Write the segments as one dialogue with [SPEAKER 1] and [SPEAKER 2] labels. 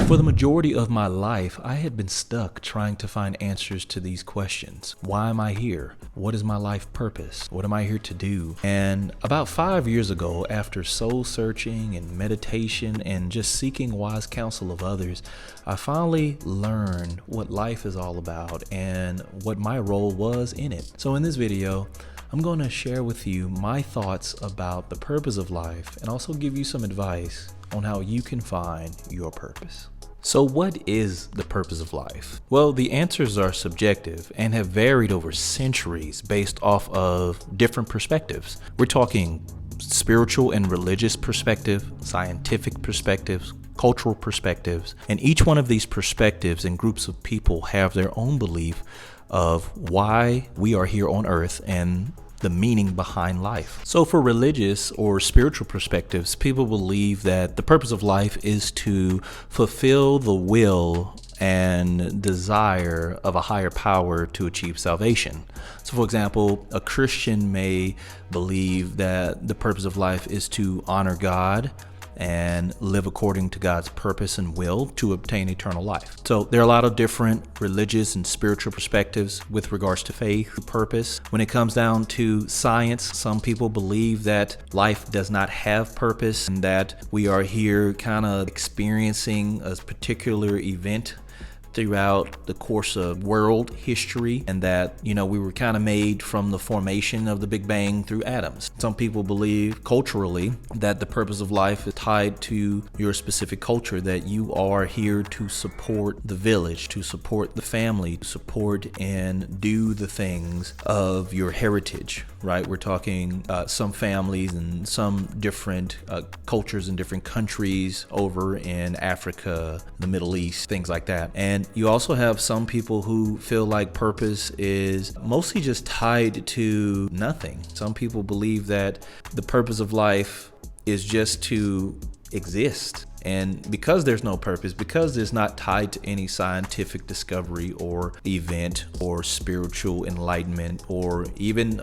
[SPEAKER 1] For the majority of my life, I had been stuck trying to find answers to these questions. Why am I here? What is my life purpose? What am I here to do? And about 5 years ago, after soul searching and meditation and just seeking wise counsel of others, I finally learned what life is all about and what my role was in it. So in this video, I'm going to share with you my thoughts about the purpose of life and also give you some advice on how you can find your purpose. So what is the purpose of life? Well, the answers are subjective and have varied over centuries based off of different perspectives. We're talking spiritual and religious perspective, scientific perspectives, cultural perspectives, and each one of these perspectives and groups of people have their own belief of why we are here on earth and the meaning behind life. So for religious or spiritual perspectives, people believe that the purpose of life is to fulfill the will and desire of a higher power to achieve salvation. So for example, a Christian may believe that the purpose of life is to honor God and live according to God's purpose and will to obtain eternal life. So there are a lot of different religious and spiritual perspectives with regards to faith, purpose. When it comes down to science, some people believe that life does not have purpose and that we are here kind of experiencing a particular event throughout the course of world history, and that, we were kind of made from the formation of the Big Bang through atoms. Some people believe culturally that the purpose of life is tied to your specific culture, that you are here to support the village, to support the family, to support and do the things of your heritage, right? We're talking some families and some different cultures in different countries over in Africa, the Middle East, things like that. And you also have some people who feel like purpose is mostly just tied to nothing. Some people believe that the purpose of life is just to exist. And because there's no purpose, because it's not tied to any scientific discovery or event or spiritual enlightenment or even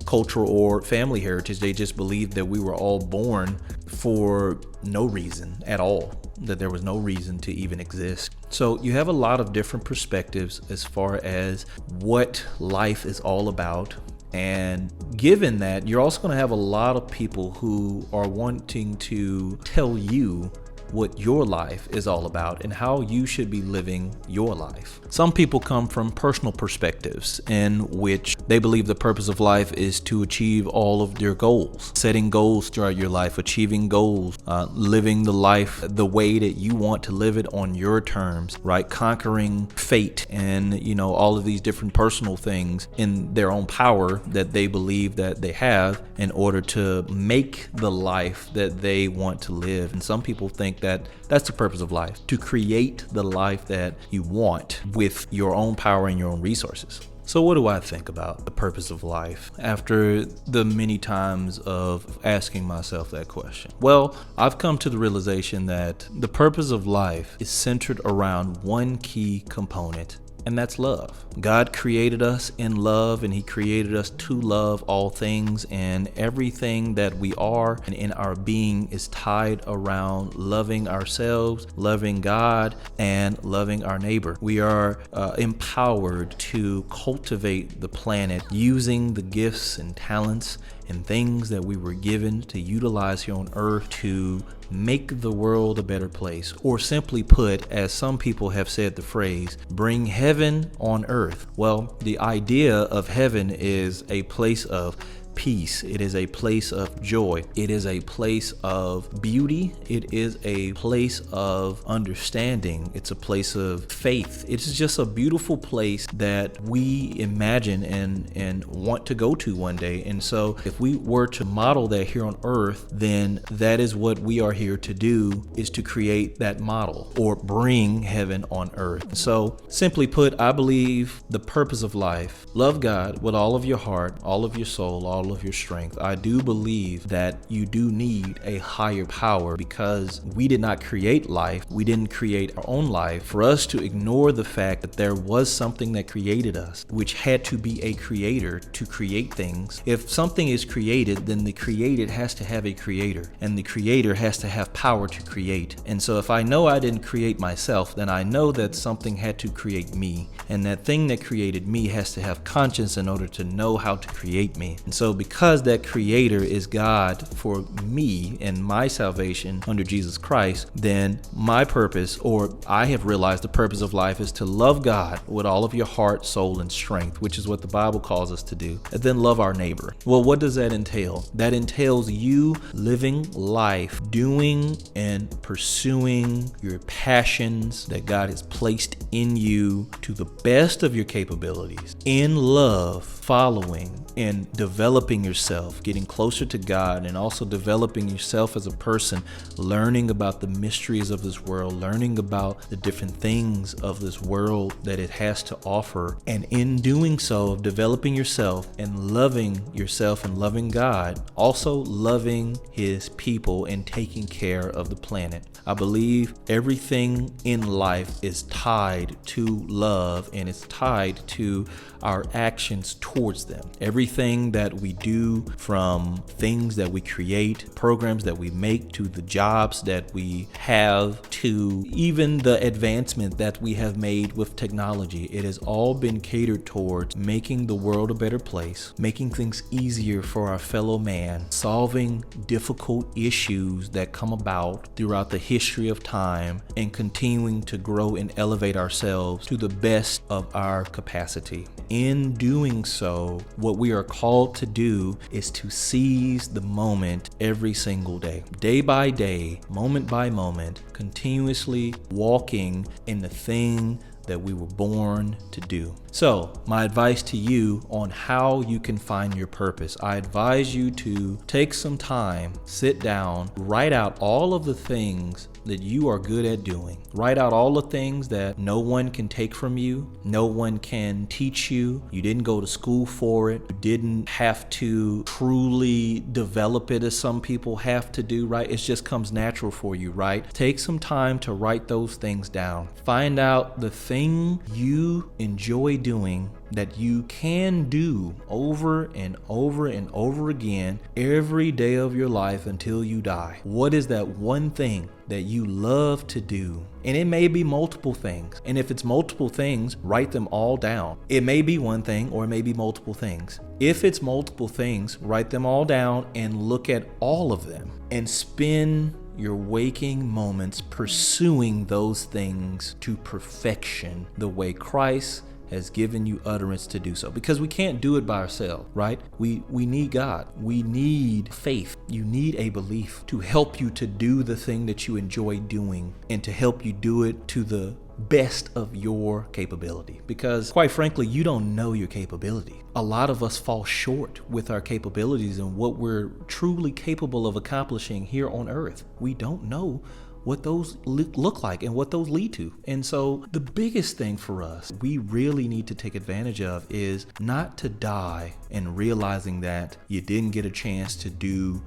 [SPEAKER 1] cultural or family heritage, they just believe that we were all born for no reason at all, that there was no reason to even exist. So you have a lot of different perspectives as far as what life is all about. And given that, you're also going to have a lot of people who are wanting to tell you what your life is all about and how you should be living your life. Some people come from personal perspectives in which they believe the purpose of life is to achieve all of their goals, setting goals throughout your life, achieving goals, living the life the way that you want to live it on your terms, right? Conquering fate and, all of these different personal things in their own power that they believe that they have in order to make the life that they want to live. And some people think that that's the purpose of life, to create the life that you want with your own power and your own resources. So what do I think about the purpose of life after the many times of asking myself that question? Well, I've come to the realization that the purpose of life is centered around one key component, and that's love. God created us in love, and He created us to love all things, and everything that we are and in our being is tied around loving ourselves, loving God, and loving our neighbor. We are empowered to cultivate the planet using the gifts and talents and things that we were given to utilize here on earth to make the world a better place. Or simply put, as some people have said the phrase, bring heaven on earth. Well, the idea of heaven is a place of peace. It is a place of joy. It is a place of beauty. It is a place of understanding. It's a place of faith. It's just a beautiful place that we imagine and want to go to one day. And so if we were to model that here on earth, then that is what we are here to do, is to create that model or bring heaven on earth. So simply put, I believe the purpose of life, love God with all of your heart, all of your soul, all all of your strength. I do believe that you do need a higher power because we did not create life. We didn't create our own life. For us to ignore the fact that there was something that created us, which had to be a creator to create things. If something is created, then the created has to have a creator, and the creator has to have power to create. And so if I know I didn't create myself, then I know that something had to create me, and that thing that created me has to have conscience in order to know how to create me. And so because that creator is God for me and my salvation under Jesus Christ, then my purpose, or I have realized the purpose of life, is to love God with all of your heart, soul, and strength, which is what the Bible calls us to do, and then love our neighbor. Well, what does that entail? That entails you living life, doing and pursuing your passions that God has placed in you to the best of your capabilities, in love, following and developing yourself, getting closer to God, and also developing yourself as a person, learning about the mysteries of this world, learning about the different things of this world that it has to offer, and in doing so, developing yourself and loving God, also loving His people and taking care of the planet. I believe everything in life is tied to love, and it's tied to our actions towards them. Everything that we do, from things that we create, programs that we make, to the jobs that we have, to even the advancement that we have made with technology, it has all been catered towards making the world a better place, making things easier for our fellow man, solving difficult issues that come about throughout the history of time, and continuing to grow and elevate ourselves to the best of our capacity. In doing so, what we are called to do is to seize the moment every single day by day, moment by moment, continuously walking in the thing that we were born to do. So, my advice to you on how you can find your purpose, I advise you to take some time, sit down, write out all of the things that you are good at doing. Write out all the things that no one can take from you, no one can teach you. You didn't go to school for it. You didn't have to truly develop it as some people have to do, right? It just comes natural for you, right? Take some time to write those things down. Find out the thing you enjoy doing that you can do over and over and over again every day of your life until you die. What is that one thing that you love to do? And it may be multiple things. And if it's multiple things, write them all down. It may be one thing or it may be multiple things. If it's multiple things, write them all down and look at all of them and spend your waking moments pursuing those things to perfection the way Christ has given you utterance to do so, because we can't do it by ourselves, right? We need God. We need faith. You need a belief to help you to do the thing that you enjoy doing and to help you do it to the best of your capability, because quite frankly, you don't know your capability. A lot of us fall short with our capabilities and what we're truly capable of accomplishing here on earth. We don't know what those look like and what those lead to. And so the biggest thing for us we really need to take advantage of is not to die and realizing that you didn't get a chance to do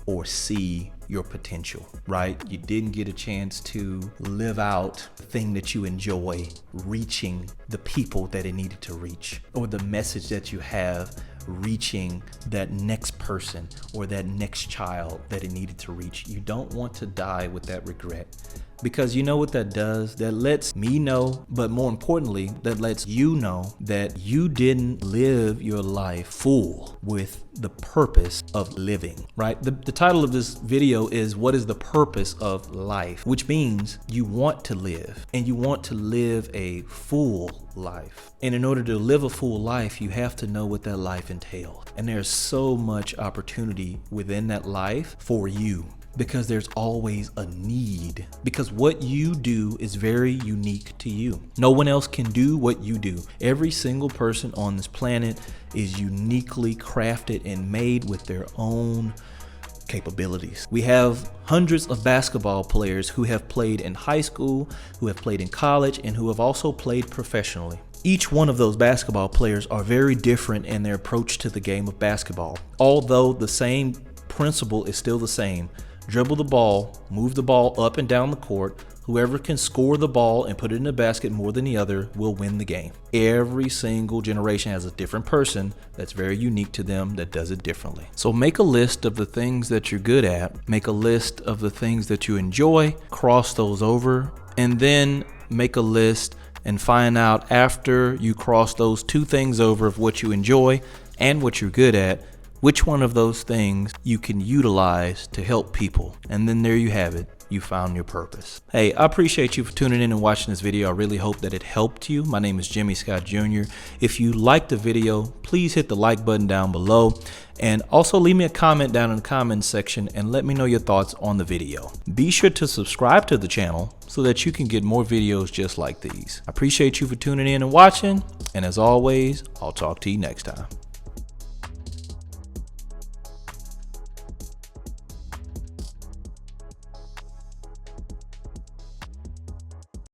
[SPEAKER 1] or see your potential, right? You didn't get a chance to live out the thing that you enjoy, reaching the people that it needed to reach, or the message that you have, reaching that next person or that next child that it needed to reach. You don't want to die with that regret, because you know what that does? That lets me know, but more importantly, that lets you know that you didn't live your life full with the purpose of living, right? The title of this video is "What is the purpose of life?" which means you want to live, and you want to live a full life. And in order to live a full life, you have to know what that life entails. And there's so much opportunity within that life for you, because there's always a need, because what you do is very unique to you. No one else can do what you do. Every single person on this planet is uniquely crafted and made with their own capabilities. We have hundreds of basketball players who have played in high school, who have played in college, and who have also played professionally. Each one of those basketball players are very different in their approach to the game of basketball. Although the same principle is still the same: dribble the ball, move the ball up and down the court. Whoever can score the ball and put it in the basket more than the other will win the game. Every single generation has a different person that's very unique to them that does it differently. So make a list of the things that you're good at, make a list of the things that you enjoy, cross those over, and then make a list and find out after you cross those two things over of what you enjoy and what you're good at, which one of those things you can utilize to help people. And then there you have it. You found your purpose. Hey, I appreciate you for tuning in and watching this video. I really hope that it helped you. My name is Jimmie Scott Jr. If you liked the video, please hit the like button down below. And also leave me a comment down in the comments section and let me know your thoughts on the video. Be sure to subscribe to the channel so that you can get more videos just like these. I appreciate you for tuning in and watching. And as always, I'll talk to you next time.